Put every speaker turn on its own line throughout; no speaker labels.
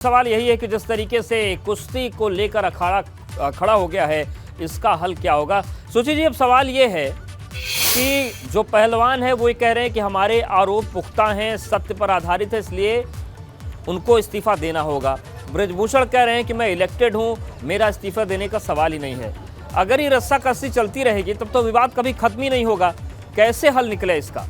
सवाल यही है कि जिस तरीके से कुश्ती को लेकर अखाड़ा खड़ा हो गया है, इसका हल क्या होगा। सुची जी, अब सवाल ये है कि जो पहलवान है वो ये कह रहे हैं कि हमारे आरोप पुख्ता हैं, सत्य पर आधारित है, इसलिए उनको इस्तीफा देना होगा। ब्रजभूषण कह रहे हैं कि मैं इलेक्टेड हूं, मेरा इस्तीफा देने का सवाल ही नहीं है। अगर ये रस्साकसी चलती रहेगी तब तो विवाद कभी खत्म ही नहीं होगा। कैसे हल निकले इसका?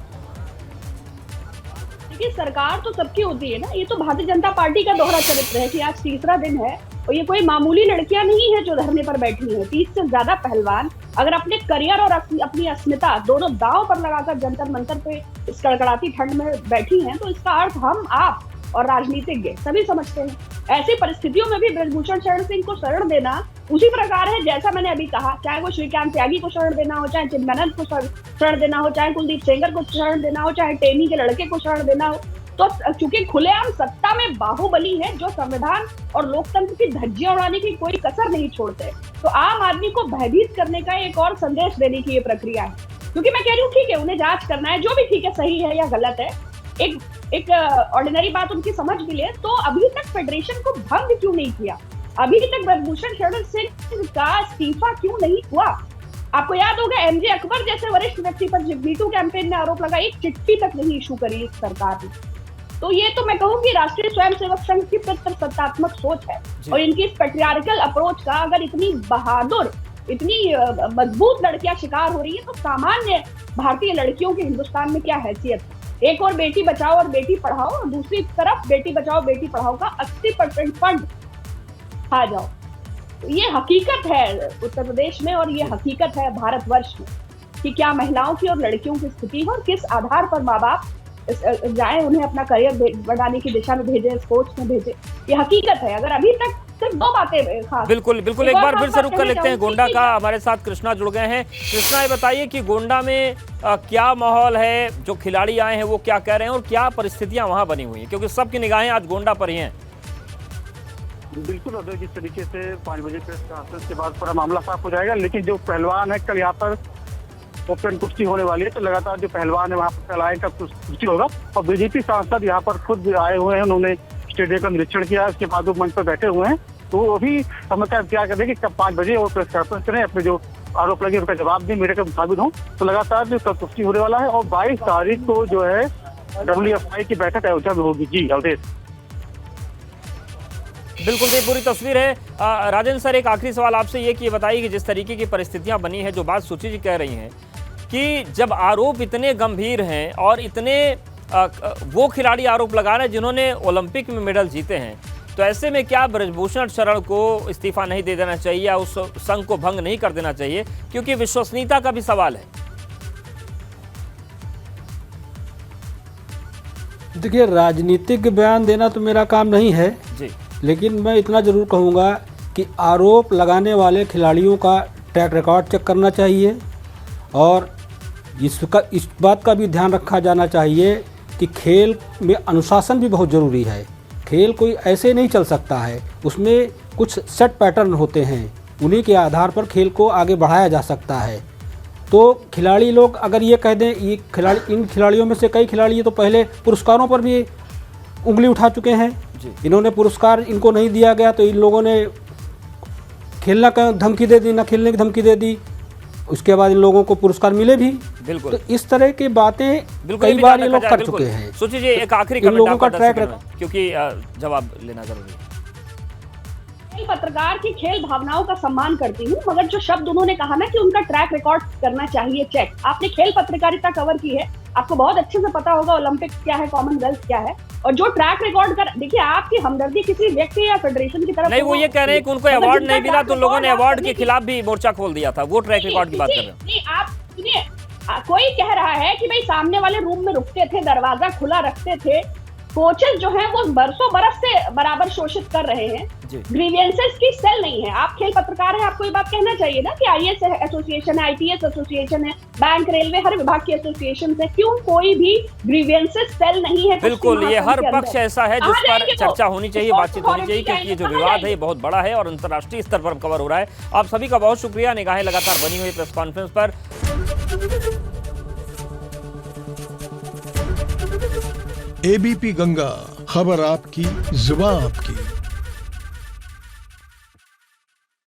देखिए, सरकार तो सबकी होती है ना। ये तो भारतीय जनता पार्टी का दोहरा चरित्र है कि आज तीसरा दिन है और ये कोई मामूली लड़कियां नहीं है जो धरने पर बैठी हैं। 30 से ज्यादा पहलवान अगर अपने करियर और अपनी अस्मिता दोनों दांव पर लगाकर जंतर मंतर पे इस कड़कड़ाती ठंड में बैठी हैं, तो इसका अर्थ हम, आप और राजनीतिज्ञ सभी समझते हैं। ऐसी परिस्थितियों में भी ब्रजभूषण शरण सिंह को शरण देना उसी प्रकार है जैसा मैंने अभी कहा, चाहे वो श्रीकांत त्यागी को शरण देना हो, चाहे चिन्मयानंद को शरण देना हो, चाहे कुलदीप सेंगर को शरण देना हो, चाहे टेनी के लड़के को शरण देना हो। तो चूंकि खुलेआम सत्ता में बाहुबली है जो संविधान और लोकतंत्र की धज्जियां उड़ाने की कोई कसर नहीं छोड़ते, तो आम आदमी को भयभीत करने का एक और संदेश देने की ये प्रक्रिया है। क्योंकि मैं कह रही हूँ, ठीक है, उन्हें जांच करना है, जो भी ठीक है, सही है या गलत है, एक ऑर्डिनरी बात उनकी समझ भी ले, तो अभी तक फेडरेशन को भंग क्यों नहीं किया? अभी तक ब्रजभूषण शरण सिंह का इस्तीफा क्यों नहीं हुआ? आपको याद होगा, एमजे अकबर जैसे वरिष्ठ व्यक्ति पर मीटू कैंपेन में आरोप लगा, एक चिट्ठी तक नहीं इशू करी इस सरकार ने। तो ये तो मैं कहूंगी राष्ट्रीय स्वयंसेवक संघ की पितृसत्तात्मक सोच है। और इनकी इस पैट्रियार्कल अप्रोच का अगर इतनी बहादुर, इतनी मजबूत लड़कियां शिकार हो रही है, तो सामान्य भारतीय लड़कियों की हिंदुस्तान में क्या हैसियत है? एक और बेटी बचाओ और बेटी पढ़ाओ, और दूसरी तरफ बेटी बचाओ बेटी पढ़ाओ का 80% फंड खा जाओ। तो ये हकीकत है उत्तर प्रदेश में, और ये हकीकत है भारतवर्ष में कि क्या महिलाओं की और लड़कियों की स्थिति है और किस आधार पर माँ बाप जाए उन्हें अपना करियर बढ़ाने की दिशा में भेजे, स्पोर्ट्स में भेजे। ये हकीकत है। अगर अभी तक सिर्फ दो बातें खास।
बिल्कुल, एक बार फिर से रुक कर लेते हैं गोंडा का। हमारे साथ कृष्णा जुड़ गए हैं। कृष्णा, ये बताइए कि गोंडा में क्या माहौल है, जो खिलाड़ी आए हैं वो क्या कह रहे हैं और क्या परिस्थितियां वहां बनी हुई हैं, क्योंकि सबकी निगाहें आज गोंडा पर ही हैं।
बिल्कुल अदर, जिस तरीके से 5 बजे प्रेस कॉन्फ्रेंस के बाद पूरा मामला साफ हो जाएगा, लेकिन जो पहलवान है, कल यहाँ पर ओपन कुश्ती होने वाली है, तो लगातार जो पहलवान है वहाँ पर कल आएगा, कुश्ती होगा। और बीजेपी सांसद यहाँ पर खुद आए हुए हैं, उन्होंने स्टेडियम का निरीक्षण किया, उसके बाद वो मंच पर बैठे हुए हैं। तो वो भी समाचार क्या कर कि कब 5 बजे और प्रेस कॉन्फ्रेंस करें, अपने जो आरोप लगे उनका जवाब दें, मीडिया के मुताबिक हों। तो लगातार जो कल कुश्ती होने वाला है, और 22 तारीख को जो है WFI की बैठक अयोध्या में होगी। जी अवधेश।
बिल्कुल, ये पूरी तस्वीर है। राजेंद्र सर, एक आखिरी सवाल आपसे ये कि ये बताइए कि जिस तरीके की परिस्थितियां बनी है, जो बात सुची जी कह रही हैं कि जब आरोप इतने गंभीर हैं और इतने वो खिलाड़ी आरोप लगा रहे हैं जिन्होंने ओलंपिक में मेडल जीते हैं, तो ऐसे में क्या ब्रजभूषण शरण को इस्तीफा नहीं दे देना चाहिए या उस संघ को भंग नहीं कर देना चाहिए, क्योंकि विश्वसनीयता का भी सवाल है?
देखिए, राजनीतिक बयान देना तो मेरा काम नहीं है
जी,
लेकिन मैं इतना ज़रूर कहूँगा कि आरोप लगाने वाले खिलाड़ियों का ट्रैक रिकॉर्ड चेक करना चाहिए, और इस बात का भी ध्यान रखा जाना चाहिए कि खेल में अनुशासन भी बहुत ज़रूरी है। खेल कोई ऐसे नहीं चल सकता है, उसमें कुछ सेट पैटर्न होते हैं, उन्हीं के आधार पर खेल को आगे बढ़ाया जा सकता है। तो खिलाड़ी लोग अगर ये कह दें, इन खिलाड़ियों में से कई खिलाड़ी तो पहले पुरस्कारों पर भी उंगली उठा चुके हैं। इन्होंने पुरस्कार इनको नहीं दिया गया तो इन लोगों ने खेलना का धमकी दे दी, ना खेलने की धमकी दे दी, उसके बाद इन लोगों को पुरस्कार मिले भी।
बिल्कुल,
तो इस तरह की बातें कई बार ये लोग कर चुके हैं।
सोचिए जी, एक आखिरी
इन लोगों का ट्रैक,
क्योंकि जवाब लेना जरूरी है।
पत्रकार की खेल भावनाओं का सम्मान करती हूँ, मगर जो शब्द उन्होंने कहा ना कि उनका ट्रैक रिकॉर्ड करना चाहिए चेक, आपने खेल पत्रकारिता कवर की है, आपको बहुत अच्छे से पता होगा ओलंपिक क्या है, कॉमनवेल्थ क्या है, और जो ट्रैक रिकॉर्ड कर, देखिए, आपकी हमदर्दी किसी व्यक्ति या फेडरेशन की तरफ
नहीं, वो ये कह रहे हैं कि उनको अवार्ड नहीं मिला, तो लोगों ने अवार्ड के खिलाफ भी मोर्चा खोल दिया था। वो ट्रैक रिकॉर्ड की बात कर रहे हैं।
नहीं, आप सुनिए, कोई कह रहा है कि भाई सामने वाले रूम में रुकते थे, दरवाजा खुला रखते थे, कोचेस जो हैं वो बरसों बरस से बराबर शोषित कर रहे हैं, ग्रीवियंसेस की सेल नहीं है। आप खेल पत्रकार हैं, आपको ये बात कहना चाहिए ना कि IAS एसोसिएशन है, ITS एसोसिएशन है, बैंक, रेलवे, हर विभाग की एसोसिएशन है, क्यों कोई भी ग्रीवियंसेस सेल नहीं है?
बिल्कुल, ये हर पक्ष ऐसा है जिस पर चर्चा होनी चाहिए, बातचीत होनी चाहिए, क्योंकि ये जो विवाद है ये बहुत बड़ा है और अंतर्राष्ट्रीय स्तर पर कवर हो रहा है। आप सभी का बहुत शुक्रिया, निगाहें लगातार बनी हुई प्रेस कॉन्फ्रेंस पर।
ABP गंगा, खबर आपकी, जुबान आपकी।